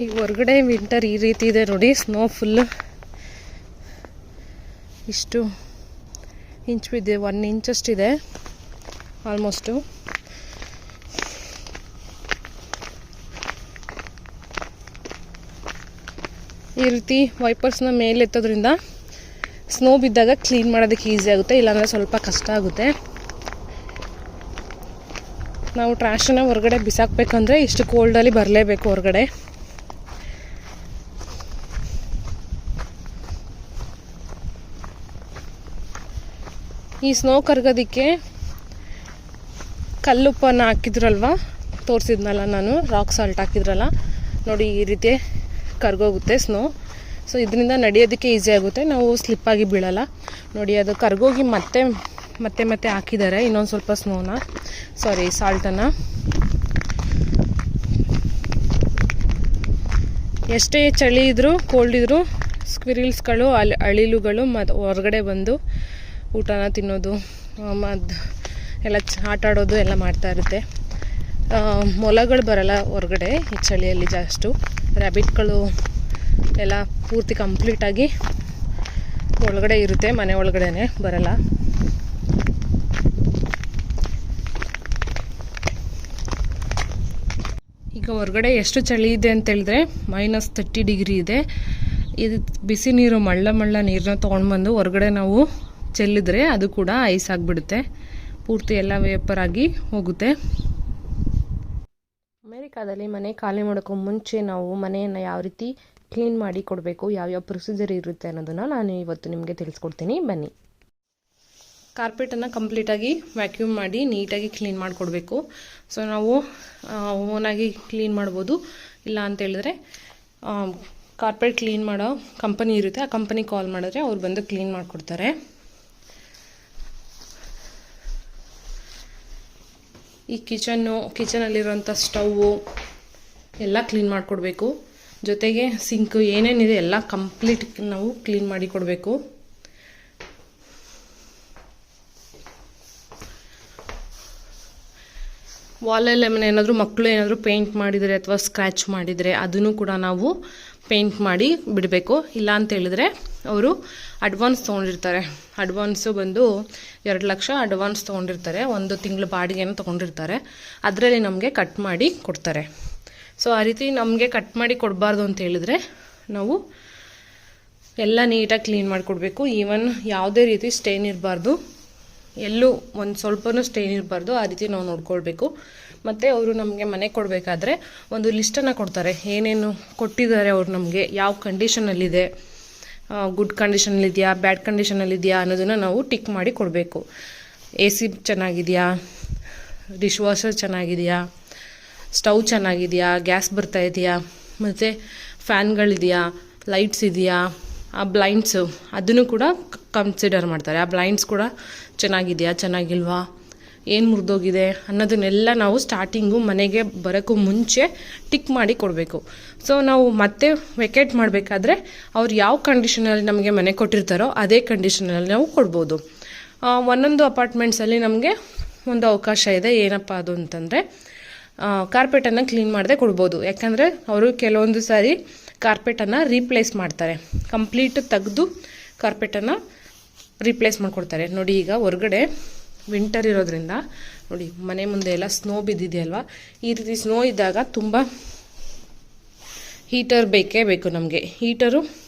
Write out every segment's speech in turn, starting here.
ಈಗ ಹೊರಗಡೆ ವಿಂಟರ್ ಈ ರೀತಿ ಇದೆ ನೋಡಿ. ಸ್ನೋ ಫುಲ್ ಇಷ್ಟು ಇಂಚ್ ಬಿದ್ದಿದೆ, 1 ಇಂಚಷ್ಟಿದೆ ಆಲ್ಮೋಸ್ಟು. ಈ ರೀತಿ ವೈಪರ್ಸ್ನ ಮೇಲೆ ಎತ್ತೋದ್ರಿಂದ ಸ್ನೋ ಬಿದ್ದಾಗ ಕ್ಲೀನ್ ಮಾಡೋದಕ್ಕೆ ಈಸಿ ಆಗುತ್ತೆ, ಇಲ್ಲಾಂದರೆ ಸ್ವಲ್ಪ ಕಷ್ಟ ಆಗುತ್ತೆ. ನಾವು ಟ್ರ್ಯಾಶನ್ನು ಹೊರಗಡೆ ಬಿಸಾಕಬೇಕಂದ್ರೆ ಇಷ್ಟು ಕೋಲ್ಡಲ್ಲಿ ಬರಲೇಬೇಕು ಹೊರಗಡೆ. ಈ ಸ್ನೋ ಕರಗೋದಕ್ಕೆ ಕಲ್ಲುಪ್ಪನ್ನು ಹಾಕಿದ್ರಲ್ವ, ತೋರಿಸಿದ್ನಲ್ಲ ನಾನು, ರಾಕ್ ಸಾಲ್ಟ್ ಹಾಕಿದ್ರಲ್ಲ ನೋಡಿ, ಈ ರೀತಿ ಕರ್ಗೋಗುತ್ತೆ ಸ್ನೋ. ಸೊ ಇದರಿಂದ ನಡೆಯೋದಕ್ಕೆ ಈಸಿ ಆಗುತ್ತೆ, ನಾವು ಸ್ಲಿಪ್ಪಾಗಿ ಬೀಳಲ್ಲ ನೋಡಿ. ಅದು ಕರ್ಗೋಗಿ ಮತ್ತೆ ಮತ್ತೆ ಮತ್ತೆ ಹಾಕಿದ್ದಾರೆ ಇನ್ನೊಂದು ಸ್ವಲ್ಪ ಸಾಲ್ಟನ್ನು. ಎಷ್ಟೇ ಚಳಿ ಇದ್ದರೂ ಕೋಲ್ಡ್ ಇದ್ದರೂ ಸ್ಕ್ವಿರಿಲ್ಸ್ಗಳು ಅಳಿಲುಗಳು ಮತ್ತು ಹೊರಗಡೆ ಬಂದು ಊಟನ ತಿನ್ನೋದು ಎಲ್ಲ ಆಟ ಆಡೋದು ಎಲ್ಲ ಮಾಡ್ತಾ ಇರುತ್ತೆ. ಮೊಲಗಳು ಬರಲ್ಲ ಹೊರಗಡೆ ಈ ಚಳಿಯಲ್ಲಿ ಜಾಸ್ತಿ. ರ್ಯಾಬಿಟ್ಗಳು ಎಲ್ಲ ಪೂರ್ತಿ ಕಂಪ್ಲೀಟಾಗಿ ಒಳಗಡೆ ಇರುತ್ತೆ, ಮನೆ ಒಳಗಡೆನೆ ಬರಲ್ಲ. ಈಗ ಹೊರಗಡೆ ಎಷ್ಟು ಚಳಿ ಇದೆ ಅಂತೇಳಿದ್ರೆ -30 ಡಿಗ್ರಿ ಇದೆ. ಇದು ಬಿಸಿ ನೀರು, ಮಳ್ಳ ನೀರನ್ನ ತೊಗೊಂಡ್ಬಂದು ಹೊರಗಡೆ ನಾವು ಚೆಲ್ಲಿದ್ರೆ ಅದು ಕೂಡ ಐಸ್ ಆಗಿಬಿಡುತ್ತೆ, ಪೂರ್ತಿ ಎಲ್ಲ ವೇಪರ್ ಆಗಿ ಹೋಗುತ್ತೆ. ಅಮೆರಿಕಾದಲ್ಲಿ ಮನೆ ಖಾಲಿ ಮಾಡೋಕ್ಕೂ ಮುಂಚೆ ನಾವು ಮನೆಯನ್ನು ಯಾವ ರೀತಿ ಕ್ಲೀನ್ ಮಾಡಿ ಕೊಡಬೇಕು, ಯಾವ್ಯಾವ ಪ್ರೊಸೀಜರ್ ಇರುತ್ತೆ ಅನ್ನೋದನ್ನು ನಾನು ಇವತ್ತು ನಿಮಗೆ ತಿಳಿಸ್ಕೊಡ್ತೀನಿ, ಬನ್ನಿ. ಕಾರ್ಪೆಟನ್ನು ಕಂಪ್ಲೀಟಾಗಿ ವ್ಯಾಕ್ಯೂಮ್ ಮಾಡಿ ನೀಟಾಗಿ ಕ್ಲೀನ್ ಮಾಡಿಕೊಡ್ಬೇಕು. ಸೊ ನಾವು ಓನಾಗಿ ಕ್ಲೀನ್ ಮಾಡ್ಬೋದು, ಇಲ್ಲ ಅಂತೇಳಿದ್ರೆ ಕಾರ್ಪೆಟ್ ಕ್ಲೀನ್ ಮಾಡೋ ಕಂಪನಿ ಇರುತ್ತೆ, ಆ ಕಂಪನಿ ಕಾಲ್ ಮಾಡಿದ್ರೆ ಅವ್ರು ಬಂದು ಕ್ಲೀನ್ ಮಾಡಿಕೊಡ್ತಾರೆ. ಈ ಕಿಚನಲ್ಲಿರೋಂಥ ಸ್ಟವ್ವು ಎಲ್ಲ ಕ್ಲೀನ್ ಮಾಡಿಕೊಡ್ಬೇಕು, ಜೊತೆಗೆ ಸಿಂಕ್ ಏನೇನಿದೆ ಎಲ್ಲ ಕಂಪ್ಲೀಟ್ ನಾವು ಕ್ಲೀನ್ ಮಾಡಿ ಕೊಡಬೇಕು. ವಾಲಲ್ಲಿ ಏನಾದರೂ ಮಕ್ಕಳು ಏನಾದರೂ ಪೇಂಟ್ ಮಾಡಿದರೆ ಅಥವಾ ಸ್ಕ್ರ್ಯಾಚ್ ಮಾಡಿದರೆ ಅದನ್ನು ಕೂಡ ನಾವು ಪೇಂಟ್ ಮಾಡಿ ಬಿಡಬೇಕು. ಇಲ್ಲ ಅಂತ ಹೇಳಿದ್ರೆ ಅವರು ಅಡ್ವಾನ್ಸ್ ತೊಗೊಂಡಿರ್ತಾರೆ, ಅಡ್ವಾನ್ಸು ಬಂದು 2 ಲಕ್ಷ ಅಡ್ವಾನ್ಸ್ ತೊಗೊಂಡಿರ್ತಾರೆ, 1 ತಿಂಗಳು ಬಾಡಿಗೆನ ತೊಗೊಂಡಿರ್ತಾರೆ, ಅದರಲ್ಲಿ ನಮಗೆ ಕಟ್ ಮಾಡಿ ಕೊಡ್ತಾರೆ. ಸೊ ಆ ರೀತಿ ನಮಗೆ ಕಟ್ ಮಾಡಿ ಕೊಡಬಾರ್ದು ಅಂತ ಹೇಳಿದ್ರೆ ನಾವು ಎಲ್ಲ ನೀಟಾಗಿ ಕ್ಲೀನ್ ಮಾಡಿಕೊಡ್ಬೇಕು. ಈವನ್ ಯಾವುದೇ ರೀತಿ ಸ್ಟೇನ್ ಇರಬಾರ್ದು, ಎಲ್ಲೂ ಒಂದು ಸ್ವಲ್ಪನೂ ಸ್ಟೇನ್ ಇರಬಾರ್ದು, ಆ ರೀತಿ ನಾವು ನೋಡ್ಕೊಳ್ಬೇಕು. ಮತ್ತು ಅವರು ನಮಗೆ ಮನೆ ಕೊಡಬೇಕಾದ್ರೆ ಒಂದು ಲಿಸ್ಟನ್ನು ಕೊಡ್ತಾರೆ, ಏನೇನು ಕೊಟ್ಟಿದ್ದಾರೆ ಅವ್ರು ನಮಗೆ, ಯಾವ ಕಂಡೀಷನಲ್ಲಿದೆ, ಗುಡ್ ಕಂಡೀಷನಲ್ಲಿದೆಯಾ, ಬ್ಯಾಡ್ ಕಂಡೀಷನಲ್ಲಿದೆಯಾ ಅನ್ನೋದನ್ನು ನಾವು ಟಿಕ್ ಮಾಡಿ ಕೊಡಬೇಕು. AC ಚೆನ್ನಾಗಿದೆಯಾ, ಡಿಶ್ ವಾಷರ್ ಚೆನ್ನಾಗಿದೆಯಾ, ಸ್ಟವ್ ಚೆನ್ನಾಗಿದೆಯಾ, ಗ್ಯಾಸ್ ಬರ್ತಾ ಇದೆಯಾ, ಮತ್ತು ಫ್ಯಾನ್ಗಳಿದೆಯಾ, ಲೈಟ್ಸ್ ಇದೆಯಾ, ಆ ಬ್ಲೈಂಡ್ಸು ಅದನ್ನು ಕೂಡ ಕನ್ಸಿಡರ್ ಮಾಡ್ತಾರೆ. ಆ ಬ್ಲೈಂಡ್ಸ್ ಕೂಡ ಚೆನ್ನಾಗಿದೆಯಾ, ಚೆನ್ನಾಗಿಲ್ವಾ, ಏನು ಮುರಿದೋಗಿದೆ ಅನ್ನೋದನ್ನೆಲ್ಲ ನಾವು ಸ್ಟಾರ್ಟಿಂಗು ಮನೆಗೆ ಬರೋಕ್ಕೂ ಮುಂಚೆ ಟಿಕ್ ಮಾಡಿ ಕೊಡಬೇಕು. ಸೊ ನಾವು ಮತ್ತೆ ವೆಕೇಟ್ ಮಾಡಬೇಕಾದ್ರೆ ಅವ್ರು ಯಾವ ಕಂಡೀಷನಲ್ಲಿ ನಮಗೆ ಮನೆ ಕೊಟ್ಟಿರ್ತಾರೋ ಅದೇ ಕಂಡೀಷನಲ್ಲಿ ನಾವು ಕೊಡ್ಬೋದು. ಒಂದೊಂದು ಅಪಾರ್ಟ್ಮೆಂಟ್ಸಲ್ಲಿ ನಮಗೆ ಒಂದು ಅವಕಾಶ ಇದೆ, ಏನಪ್ಪ ಅದು ಅಂತಂದರೆ ಕಾರ್ಪೆಟನ್ನು ಕ್ಲೀನ್ ಮಾಡದೆ ಕೊಡ್ಬೋದು. ಯಾಕಂದರೆ ಅವರು ಕೆಲವೊಂದು ಸಾರಿ ಕಾರ್ಪೆಟನ್ನು ರೀಪ್ಲೇಸ್ ಮಾಡ್ತಾರೆ, ಕಂಪ್ಲೀಟ್ ತೆಗೆದು ಕಾರ್ಪೆಟನ್ನು ರೀಪ್ಲೇಸ್ ಮಾಡಿಕೊಡ್ತಾರೆ. ನೋಡಿ ಈಗ ಹೊರಗಡೆ ವಿಂಟರ್ ಇರೋದ್ರಿಂದ ನೋಡಿ ಮನೆ ಮುಂದೆ ಎಲ್ಲ ಸ್ನೋ ಬಿದ್ದಿದೆಯಲ್ವ, ಈ ರೀತಿ ಸ್ನೋ ಇದ್ದಾಗ ತುಂಬ ಹೀಟರ್ ಬೇಕೇ ಬೇಕು ನಮಗೆ. ಹೀಟರು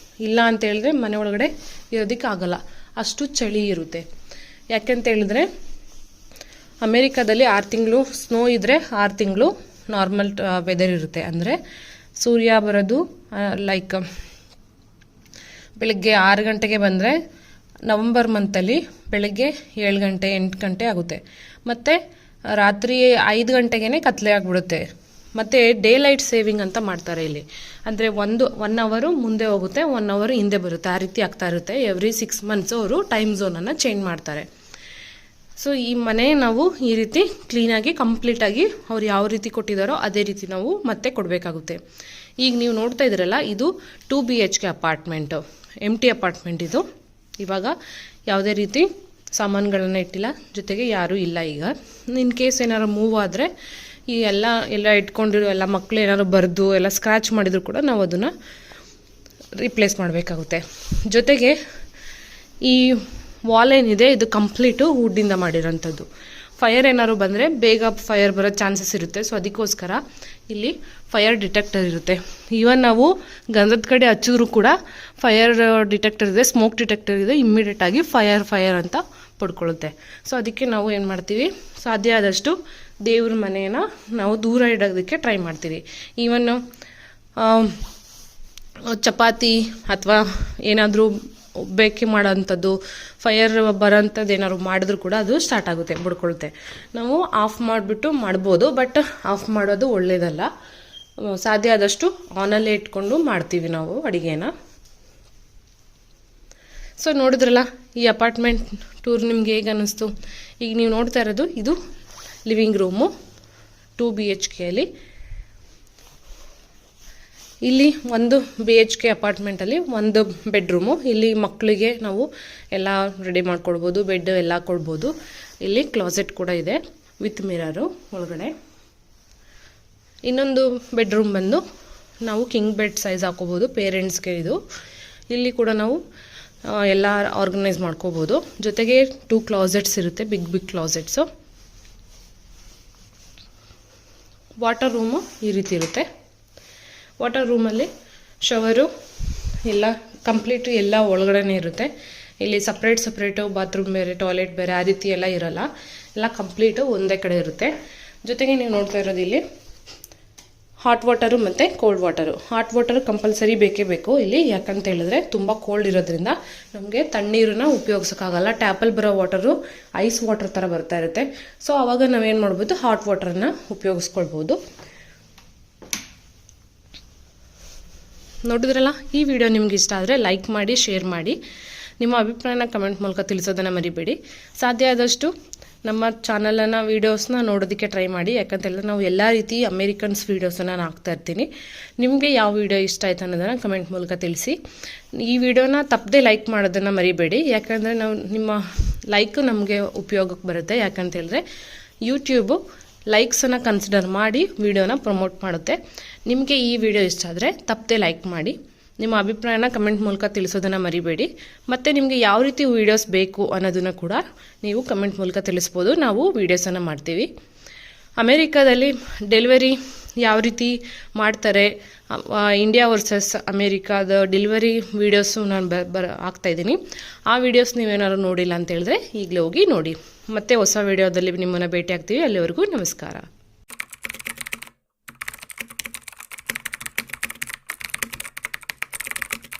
ಇಲ್ಲ ಅಂತ ಹೇಳಿದ್ರೆ ಮನೆ ಒಳಗಡೆ ಇರೋದಕ್ಕೆ ಆಗಲ್ಲ, ಅಷ್ಟು ಚಳಿ ಇರುತ್ತೆ. ಯಾಕೆಂತೇಳಿದ್ರೆ ಅಮೇರಿಕಾದಲ್ಲಿ 6 ತಿಂಗಳು ಸ್ನೋ ಇದ್ದರೆ 6 ತಿಂಗಳು ನಾರ್ಮಲ್ ವೆದರ್ ಇರುತ್ತೆ. ಅಂದರೆ ಸೂರ್ಯ ಬರೋದು ಲೈಕ್ ಬೆಳಗ್ಗೆ 6 ಗಂಟೆಗೆ ಬಂದರೆ ನವಂಬರ್ ಮಂತಲ್ಲಿ ಬೆಳಗ್ಗೆ 7 ಗಂಟೆ 8 ಗಂಟೆ ಆಗುತ್ತೆ, ಮತ್ತು ರಾತ್ರಿ 5 ಗಂಟೆಗೇ ಕತ್ಲೆ ಆಗಿಬಿಡುತ್ತೆ. ಮತ್ತು ಡೇ ಲೈಟ್ ಸೇವಿಂಗ್ ಅಂತ ಮಾಡ್ತಾರೆ ಇಲ್ಲಿ, ಅಂದರೆ 1 ಅವರು ಮುಂದೆ ಹೋಗುತ್ತೆ, 1 ಅವರು ಹಿಂದೆ ಬರುತ್ತೆ, ಆ ರೀತಿ ಆಗ್ತಾ ಇರುತ್ತೆ. ಎವ್ರಿ 6 ಮಂತ್ಸ್ ಅವರು ಟೈಮ್ ಝೋನನ್ನು ಚೇಂಜ್ ಮಾಡ್ತಾರೆ. ಸೊ ಈ ಮನೆ ನಾವು ಈ ರೀತಿ ಕ್ಲೀನಾಗಿ ಕಂಪ್ಲೀಟಾಗಿ ಅವ್ರು ಯಾವ ರೀತಿ ಕೊಟ್ಟಿದ್ದಾರೋ ಅದೇ ರೀತಿ ನಾವು ಮತ್ತೆ ಕೊಡಬೇಕಾಗುತ್ತೆ. ಈಗ ನೀವು ನೋಡ್ತಾ ಇದ್ದೀರಲ್ಲ, ಇದು 2 BHK ಅಪಾರ್ಟ್ಮೆಂಟು, ಎಂಟಿ ಅಪಾರ್ಟ್ಮೆಂಟ್ ಇದು. ಇವಾಗ ಯಾವುದೇ ರೀತಿ ಸಾಮಾನುಗಳನ್ನ ಇಟ್ಟಿಲ್ಲ, ಜೊತೆಗೆ ಯಾರೂ ಇಲ್ಲ. ಈಗ ಇನ್ ಕೇಸ್ ಏನಾರು ಮೂವ್ ಆದರೆ ಈ ಎಲ್ಲ ಇಟ್ಕೊಂಡಿರೋ ಎಲ್ಲ ಮಕ್ಕಳು ಏನಾದ್ರು ಬರೆದು ಎಲ್ಲ ಸ್ಕ್ರ್ಯಾಚ್ ಮಾಡಿದ್ರು ಕೂಡ ನಾವು ಅದನ್ನು ರಿಪ್ಲೇಸ್ ಮಾಡಬೇಕಾಗುತ್ತೆ. ಜೊತೆಗೆ ಈ ವಾಲ್ ಏನಿದೆ ಇದು ಕಂಪ್ಲೀಟು ವುಡ್ಡಿಂದ ಮಾಡಿರೋಂಥದ್ದು. ಫೈರ್ ಏನಾದ್ರು ಬಂದರೆ ಬೇಗ ಫೈರ್ ಬರೋ ಚಾನ್ಸಸ್ ಇರುತ್ತೆ. ಸೊ ಅದಕ್ಕೋಸ್ಕರ ಇಲ್ಲಿ ಫೈರ್ ಡಿಟೆಕ್ಟರ್ ಇರುತ್ತೆ. ಈವನ್ ನಾವು ಗಂಧದ ಕಡೆ ಹಚ್ಚಿದ್ರು ಕೂಡ ಫೈರ್ ಡಿಟೆಕ್ಟರ್ ಇದೆ, ಸ್ಮೋಕ್ ಡಿಟೆಕ್ಟರ್ ಇದೆ, ಇಮ್ಮಿಡಿಯೇಟಾಗಿ ಫೈರ್ ಅಂತ ಪಡ್ಕೊಳ್ಳುತ್ತೆ. ಸೊ ಅದಕ್ಕೆ ನಾವು ಏನು ಮಾಡ್ತೀವಿ, ಸಾಧ್ಯ ಆದಷ್ಟು ದೇವ್ರ ಮನೆಯನ್ನು ನಾವು ದೂರ ಇಡೋದಕ್ಕೆ ಟ್ರೈ ಮಾಡ್ತೀವಿ. ಈವನ್ ಚಪಾತಿ ಅಥವಾ ಏನಾದರೂ ಬೇಕಿ ಮಾಡೋಂಥದ್ದು ಫೈರ್ ಬರೋಂಥದ್ದು ಏನಾದ್ರು ಮಾಡಿದ್ರು ಕೂಡ ಅದು ಸ್ಟಾರ್ಟ್ ಆಗುತ್ತೆ, ಬಡ್ಕೊಳುತ್ತೆ. ನಾವು ಆಫ್ ಮಾಡಿಬಿಟ್ಟು ಮಾಡ್ಬೋದು, ಬಟ್ ಆಫ್ ಮಾಡೋದು ಒಳ್ಳೆಯದಲ್ಲ. ಸಾಧ್ಯ ಆದಷ್ಟು ಆನಲ್ಲೇ ಇಟ್ಕೊಂಡು ಮಾಡ್ತೀವಿ ನಾವು ಅಡುಗೆನ. ಸೊ ನೋಡಿದ್ರಲ್ಲ ಈ ಅಪಾರ್ಟ್ಮೆಂಟ್ ಟೂರ್ ನಿಮ್ಗೆ ಹೇಗೆ ಅನ್ನಿಸ್ತು? ಈಗ ನೀವು ನೋಡ್ತಾ ಇರೋದು ಇದು ಲಿವಿಂಗ್ ರೂಮು 2 BHK ಅಲ್ಲಿ. ಇಲ್ಲಿ 1 BHK ಅಪಾರ್ಟ್ಮೆಂಟಲ್ಲಿ 1 ಬೆಡ್ರೂಮು. ಇಲ್ಲಿ ಮಕ್ಕಳಿಗೆ ನಾವು ಎಲ್ಲ ರೆಡಿ ಮಾಡ್ಕೊಡ್ಬೋದು, ಬೆಡ್ ಎಲ್ಲ ಕೊಡ್ಬೋದು. ಇಲ್ಲಿ ಕ್ಲಾಸೆಟ್ ಕೂಡ ಇದೆ ವಿತ್ ಮಿರರು ಒಳಗಡೆ. ಇನ್ನೊಂದು ಬೆಡ್ರೂಮ್ ಬಂದು ನಾವು ಕಿಂಗ್ ಬೆಡ್ ಸೈಜ್ ಹಾಕೋಬೋದು ಪೇರೆಂಟ್ಸ್ಗೆ. ಇದು ಇಲ್ಲಿ ಕೂಡ ನಾವು ಎಲ್ಲ ಆರ್ಗನೈಸ್ ಮಾಡ್ಕೋಬೋದು. ಜೊತೆಗೆ 2 ಕ್ಲಾಸೆಟ್ಸ್ ಇರುತ್ತೆ, ಬಿಗ್ ಕ್ಲಾಸೆಟ್ಸು. ವಾಟರ್ ರೂಮು ಈ ರೀತಿ ಇರುತ್ತೆ. ವಾಟರ್ ರೂಮಲ್ಲಿ ಶವರು ಎಲ್ಲ ಕಂಪ್ಲೀಟ್ ಎಲ್ಲ ಒಳಗಡೆನೇ ಇರುತ್ತೆ. ಇಲ್ಲಿ ಸಪ್ರೇಟು ಬಾತ್ರೂಮ್ ಬೇರೆ, ಟಾಯ್ಲೆಟ್ ಬೇರೆ ಆ ರೀತಿ ಎಲ್ಲ ಇರೋಲ್ಲ, ಎಲ್ಲ ಕಂಪ್ಲೀಟು ಒಂದೇ ಕಡೆ ಇರುತ್ತೆ. ಜೊತೆಗೆ ನೀವು ನೋಡ್ತಾ ಇರೋದು ಇಲ್ಲಿ ಹಾಟ್ ವಾಟರು ಮತ್ತು cold water. Hot water compulsory ಬೇಕೇ ಬೇಕು ಇಲ್ಲಿ, ಯಾಕಂತ ಹೇಳಿದ್ರೆ ತುಂಬ ಕೋಲ್ಡ್ ಇರೋದ್ರಿಂದ ನಮಗೆ ತಣ್ಣೀರನ್ನ ಉಪಯೋಗಿಸೋಕ್ಕಾಗಲ್ಲ. ಟ್ಯಾಪಲ್ಲಿ ಬರೋ ವಾಟರು ಐಸ್ ವಾಟರ್ ಥರ ಬರ್ತಾ ಇರುತ್ತೆ. ಸೊ ಆವಾಗ ನಾವೇನು ಮಾಡ್ಬೋದು, ಹಾಟ್ ವಾಟರನ್ನ ಉಪಯೋಗಿಸ್ಕೊಳ್ಬೋದು. ನೋಡಿದ್ರಲ್ಲ, ಈ ವಿಡಿಯೋ ನಿಮ್ಗೆ ಇಷ್ಟ ಆದರೆ ಲೈಕ್ ಮಾಡಿ, ಶೇರ್ ಮಾಡಿ, ನಿಮ್ಮ ಅಭಿಪ್ರಾಯನ ಕಮೆಂಟ್ ಮೂಲಕ ತಿಳಿಸೋದನ್ನು ಮರಿಬೇಡಿ. ಸಾಧ್ಯ ಆದಷ್ಟು ನಮ್ಮ ಚಾನಲನ್ನು ವೀಡಿಯೋಸ್ನ ನೋಡೋದಕ್ಕೆ ಟ್ರೈ ಮಾಡಿ. ಯಾಕಂತ ಹೇಳಿದ್ರೆ ನಾವು ಎಲ್ಲ ರೀತಿ ಅಮೇರಿಕನ್ಸ್ ವೀಡಿಯೋಸನ್ನು ನಾನು ಹಾಕ್ತಾ ಇರ್ತೀನಿ. ನಿಮಗೆ ಯಾವ ವಿಡಿಯೋ ಇಷ್ಟ ಆಯ್ತು ಅನ್ನೋದನ್ನು ಕಮೆಂಟ್ ಮೂಲಕ ತಿಳಿಸಿ. ಈ ವಿಡಿಯೋನ ತಪ್ಪದೆ ಲೈಕ್ ಮಾಡೋದನ್ನು ಮರಿಬೇಡಿ, ಯಾಕಂದರೆ ನಾವು ನಿಮ್ಮ ಲೈಕು ನಮಗೆ ಉಪಯೋಗಕ್ಕೆ ಬರುತ್ತೆ. ಯಾಕಂತ ಹೇಳಿದ್ರೆ ಯೂಟ್ಯೂಬು ಲೈಕ್ಸನ್ನು ಕನ್ಸಿಡರ್ ಮಾಡಿ ವಿಡಿಯೋನ ಪ್ರಮೋಟ್ ಮಾಡುತ್ತೆ. ನಿಮಗೆ ಈ ವಿಡಿಯೋ ಇಷ್ಟ ಆದರೆ ತಪ್ಪದೆ ಲೈಕ್ ಮಾಡಿ, ನಿಮ್ಮ ಅಭಿಪ್ರಾಯನ ಕಮೆಂಟ್ ಮೂಲಕ ತಿಳಿಸೋದನ್ನು ಮರಿಬೇಡಿ. ಮತ್ತು ನಿಮಗೆ ಯಾವ ರೀತಿ ವೀಡಿಯೋಸ್ ಬೇಕು ಅನ್ನೋದನ್ನು ಕೂಡ ನೀವು ಕಮೆಂಟ್ ಮೂಲಕ ತಿಳಿಸ್ಬೋದು, ನಾವು ವೀಡಿಯೋಸನ್ನು ಮಾಡ್ತೀವಿ. ಅಮೇರಿಕಾದಲ್ಲಿ ಡೆಲಿವರಿ ಯಾವ ರೀತಿ ಮಾಡ್ತಾರೆ, ಇಂಡಿಯಾ ವರ್ಸಸ್ ಅಮೇರಿಕಾದ ಡೆಲಿವರಿ ವೀಡಿಯೋಸು ನಾನು ಹಾಕ್ತಾಯಿದ್ದೀನಿ. ಆ ವೀಡಿಯೋಸ್ ನೀವೇನಾದ್ರು ನೋಡಿಲ್ಲ ಅಂತ ಹೇಳಿದ್ರೆ ಈಗಲೇ ಹೋಗಿ ನೋಡಿ. ಮತ್ತೆ ಹೊಸ ವೀಡಿಯೋದಲ್ಲಿ ನಿಮ್ಮನ್ನು ಭೇಟಿ ಆಗ್ತೀವಿ. ಅಲ್ಲಿವರೆಗೂ ನಮಸ್ಕಾರ.